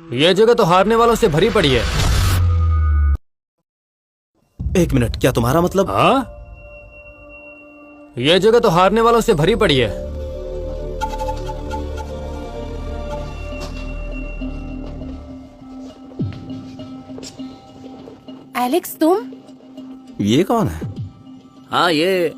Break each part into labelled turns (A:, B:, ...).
A: ये जगह तो हारने वालों से भरी पड़ी है।
B: एक मिनट, क्या तुम्हारा मतलब?
A: हाँ, ये जगह तो हारने वालों से भरी पड़ी है।
C: एलेक्स, तुम?
B: ये कौन है?
D: हाँ, ये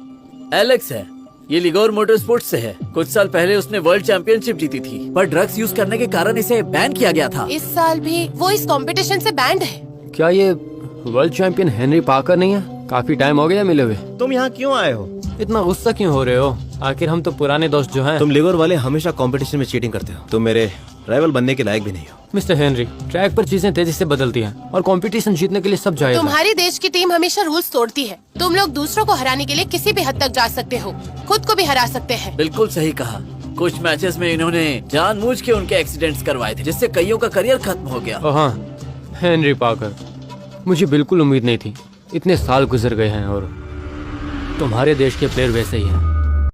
D: एलेक्स है। ये लिगोर मोटरस्पोर्ट्स से है। कुछ साल पहले उसने वर्ल्ड चैंपियनशिप जीती थी, पर ड्रग्स यूज करने के कारण इसे बैन किया गया था।
C: इस साल भी वो इस कंपटीशन से बैंड है।
A: क्या ये वर्ल्ड चैंपियन हेनरी पार्कर नहीं है? काफी टाइम हो गया मिले हुए।
B: तुम यहाँ क्यों आए हो?
A: इतना गुस्सा क्यों हो रहे हो? आखिर हम तो पुराने दोस्त जो हैं।
B: तुम लिगोर वाले हमेशा कंपटीशन में चीटिंग करते हो। तुम मेरे राइवल बनने के लायक भी नहीं हो।
A: मिस्टर हेनरी, ट्रैक पर चीजें तेजी से बदलती हैं और कंपटीशन जीतने के लिए सब जायज है।
C: तुम्हारी देश की टीम हमेशा रूल्स तोड़ती है। तुम लोग दूसरों को हराने के लिए किसी भी हद तक जा सकते हो, खुद को भी हरा सकते हैं।
D: बिल्कुल सही कहा। कुछ मैचेस में इन्होंने जानबूझ के उनके एक्सीडेंट्स करवाए थे, जिससे कईयों का करियर खत्म हो गया।
A: ओ हाँ, हेनरी पार्कर, मुझे बिल्कुल उम्मीद नहीं थी। इतने साल गुजर गए हैं और तुम्हारे देश के प्लेयर वैसे ही हैं।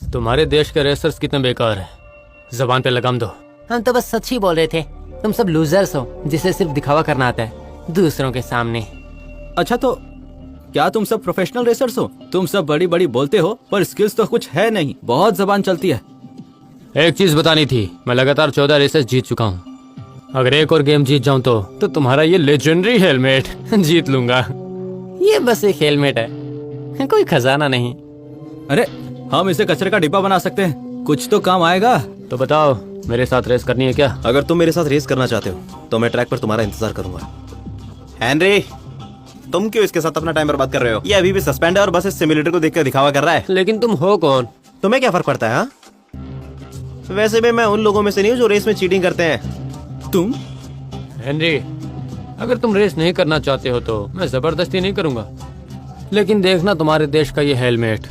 A: तुम्हारे देश के रेसर्स कितने बेकार हैं। जबान पे लगाम दो।
E: हम तो बस सच ही बोल रहे थे। तुम सब लूजर्स हो जिसे सिर्फ दिखावा करना आता है दूसरों के सामने।
B: अच्छा, तो क्या तुम सब प्रोफेशनल रेसर्स हो? तुम सब बड़ी बड़ी बोलते हो पर स्किल्स तो कुछ है नहीं, बहुत जबान चलती है।
A: एक चीज बतानी थी, मैं लगातार 14 रेसेस जीत चुका हूँ। अगर एक और गेम जीत जाऊं तो तुम्हारा ये लेजेंडरी हेलमेट जीत लूंगा।
E: ये बस एक हेलमेट है, कोई खजाना नहीं।
B: अरे, हम इसे कचरे का डिब्बा बना सकते हैं, कुछ तो काम आएगा।
A: तो बताओ, मेरे साथ रेस करनी है क्या?
B: अगर तुम मेरे साथ रेस करना चाहते हो तो मैं ट्रैक पर तुम्हारा इंतजार करूंगा। हेनरी, तुम क्यों इसके साथ अपना टाइम बर्बाद कर रहे हो? ये अभी भी सस्पेंड है और बस इस सिमुलेटर को देखकर दिखावा कर रहा है।
A: लेकिन तुम हो कौन?
B: तुम्हें क्या फर्क पड़ता है? हाँ, वैसे भी मैं उन लोगों में से नहीं हूँ जो रेस में चीटिंग करते हैं। तुम?
A: हेनरी, अगर तुम रेस नहीं करना चाहते हो तो मैं जबरदस्ती नहीं करूंगा। लेकिन देखना, तुम्हारे देश का ये हेलमेट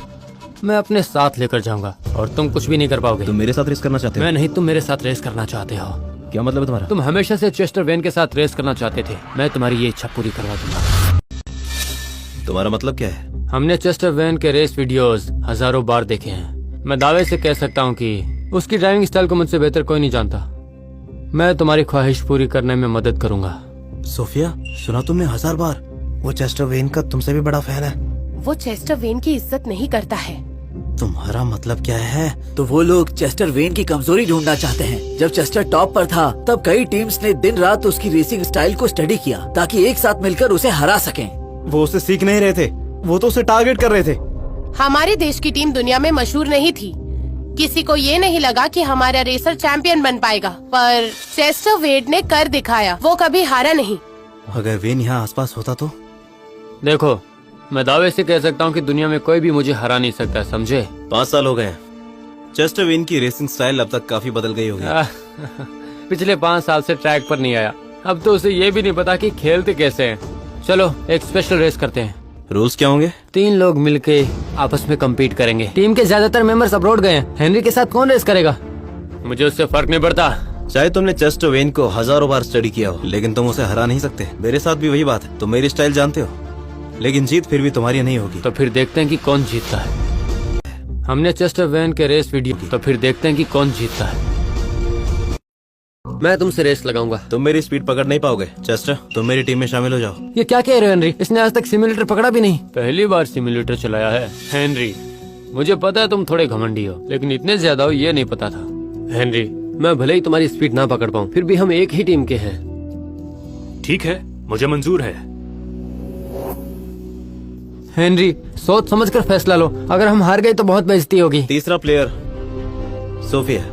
A: मैं अपने साथ लेकर जाऊंगा और तुम कुछ भी नहीं कर पाओगे।
B: तुम मेरे साथ रेस करना चाहते हो?
A: मैं नहीं, तुम मेरे साथ रेस करना चाहते हो।
B: क्या मतलब है तुम्हारा?
A: तुम हमेशा से चेस्टर वेन के साथ रेस करना चाहते थे। मैं तुम्हारी ये इच्छा पूरी करवा दूंगा।
B: तुम्हारा मतलब क्या है?
A: हमने चेस्टर वेन के रेस वीडियोस हजारों बार देखे हैं। मैं दावे से कह सकता हूँ कि उसकी ड्राइविंग स्टाइल को मुझसे बेहतर कोई नहीं जानता। मैं तुम्हारी ख्वाहिश पूरी करने में मदद करूंगा।
B: सोफिया, सुना तुमने 1000 बार? वो चेस्टर वेन का तुमसे भी बड़ा फैन है।
C: वो चेस्टर वेन की इज्जत नहीं करता है।
B: तुम्हारा मतलब क्या है?
D: तो वो लोग चेस्टर वेन की कमजोरी ढूंढना चाहते हैं। जब चेस्टर टॉप पर था तब कई टीम्स ने दिन रात उसकी रेसिंग स्टाइल को स्टडी किया ताकि एक साथ मिलकर उसे हरा सकें।
B: वो उसे सीख नहीं रहे थे, वो तो उसे टारगेट कर रहे थे।
C: हमारे देश की टीम दुनिया में मशहूर नहीं थी। किसी को ये नहीं लगा कि हमारा रेसर चैंपियन बन पाएगा, पर चेस्टर वेन ने कर दिखाया। वो कभी हारा नहीं।
B: अगर वेन यहाँ आसपास होता तो?
A: देखो, मैं दावे से कह सकता हूँ कि दुनिया में कोई भी मुझे हरा नहीं सकता, समझे?
B: 5 साल हो गए हैं। चेस्टर वेन की रेसिंग स्टाइल अब तक काफी बदल गई होगी।
A: पिछले 5 साल से ट्रैक पर नहीं आया। अब तो उसे ये भी नहीं पता कि खेलते कैसे हैं। चलो एक स्पेशल रेस करते हैं।
B: रूल्स क्या होंगे?
A: 3 लोग मिलके आपस में कम्पीट करेंगे। टीम के ज्यादातर मेंबर्स अब्रॉड गए हैं। हेनरी के साथ कौन रेस करेगा? मुझे उससे फर्क नहीं पड़ता।
B: चाहे तुमने चेस्टर वेन को हजारों बार स्टडी किया हो, लेकिन तुम उसे हरा नहीं सकते। मेरे साथ भी वही बात है। तुम मेरी स्टाइल जानते हो, लेकिन जीत फिर भी तुम्हारी नहीं होगी।
A: तो फिर देखते हैं कि कौन जीतता है। हमने चेस्टर वेन के रेस वीडियो, तो फिर देखते हैं कि कौन जीतता है। मैं तुमसे रेस लगाऊंगा।
B: तुम मेरी स्पीड पकड़ नहीं पाओगे। चेस्टर, तुम मेरी टीम में शामिल हो जाओ।
A: ये क्या कह रहे हो हेनरी? इसने आज तक सिमुलेटर पकड़ा भी नहीं। पहली बार सिमुलेटर चलाया है। हेनरी, मुझे पता है तुम थोड़े घमंडी हो, लेकिन इतने ज्यादा हो ये नहीं पता था। हेनरी, मैं भले ही तुम्हारी स्पीड ना पकड़ पाऊँ, फिर भी हम एक ही टीम के हैं।
F: ठीक है, मुझे मंजूर है।
A: हेनरी, सोच समझ कर फैसला लो। अगर हम हार गए तो बहुत बेइज्जती होगी।
B: तीसरा प्लेयर सोफिया।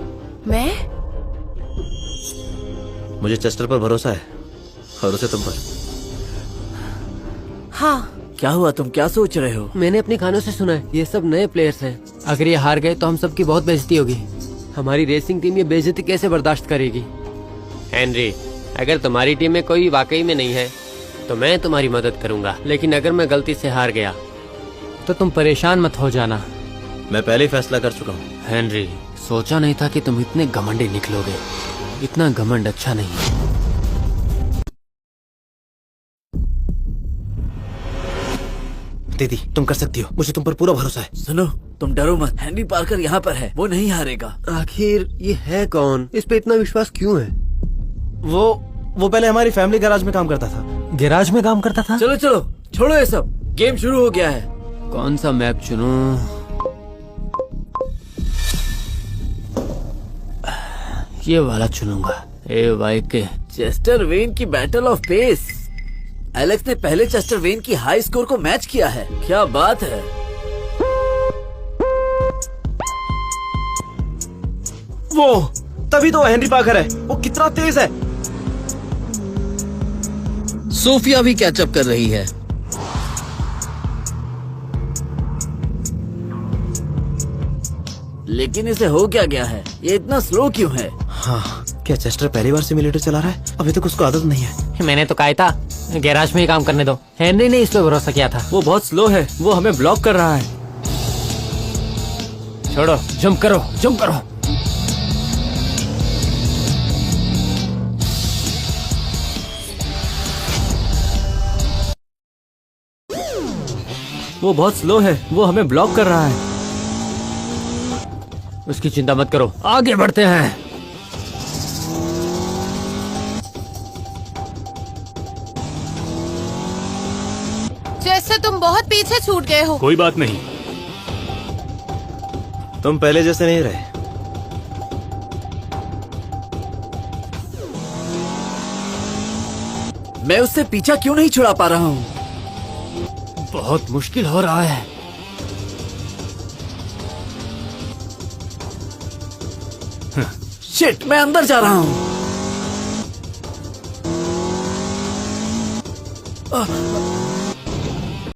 C: मैं?
B: मुझे चेस्टर पर भरोसा है और उसे तुम पर।
C: हाँ।
D: क्या हुआ? तुम क्या सोच रहे हो?
A: मैंने अपने कानों से सुना है, ये सब नए प्लेयर्स हैं। अगर ये हार गए तो हम सबकी बहुत बेइज्जती होगी। हमारी रेसिंग टीम ये बेइज्जती कैसे बर्दाश्त करेगी? हेनरी, अगर तुम्हारी टीम में कोई वाकई में नहीं है तो मैं तुम्हारी मदद करूंगा, लेकिन अगर मैं गलती से हार गया तो तुम परेशान मत हो जाना।
B: मैं पहले ही फैसला कर चुका हूँ।
A: हेनरी, सोचा नहीं था कि तुम इतने घमंडी निकलोगे। इतना घमंड अच्छा नहीं है।
B: दीदी, तुम कर सकती हो, मुझे तुम पर पूरा भरोसा है।
D: सुनो, तुम डरो मत। हेनरी पार्कर यहाँ पर है, वो नहीं हारेगा।
A: आखिर ये है कौन? इस पे इतना विश्वास क्यों है?
B: वो पहले हमारी फैमिली गैराज में काम करता था।
A: गैराज में काम करता था?
D: चलो चलो छोड़ो ये सब, गेम शुरू हो गया है।
A: कौन सा मैप चुनूं? ये वाला चुनूंगा। ए भाई के
D: चेस्टर वेन की बैटल ऑफ पेस। एलेक्स ने पहले चेस्टर वेन की हाई स्कोर को मैच किया है। क्या बात है।
B: वो तभी तो हेनरी पार्कर है, वो कितना तेज है।
D: सोफिया भी कैचअप कर रही है। लेकिन इसे हो क्या गया है, ये इतना स्लो क्यों है?
B: हाँ, क्या चेस्टर पहली बार सिमुलेटर चला रहा है? अभी तक उसको आदत नहीं है।
E: मैंने तो कहा था गैराज में ही काम करने दो। हेनरी ने इस पे भरोसा किया था।
A: वो बहुत स्लो है, वो हमें ब्लॉक कर रहा है।
E: छोड़ो, जंप करो, जंप करो।
A: वो बहुत स्लो है, वो हमें ब्लॉक कर रहा है। उसकी चिंता मत करो, आगे बढ़ते हैं।
C: चेस्टर तुम बहुत पीछे छूट गए हो।
F: कोई बात नहीं।
B: तुम पहले जैसे नहीं रहे।
D: मैं उससे पीछा क्यों नहीं छुड़ा पा रहा हूँ?
A: बहुत मुश्किल हो रहा है।
D: शिट, मैं अंदर जा रहा हूँ।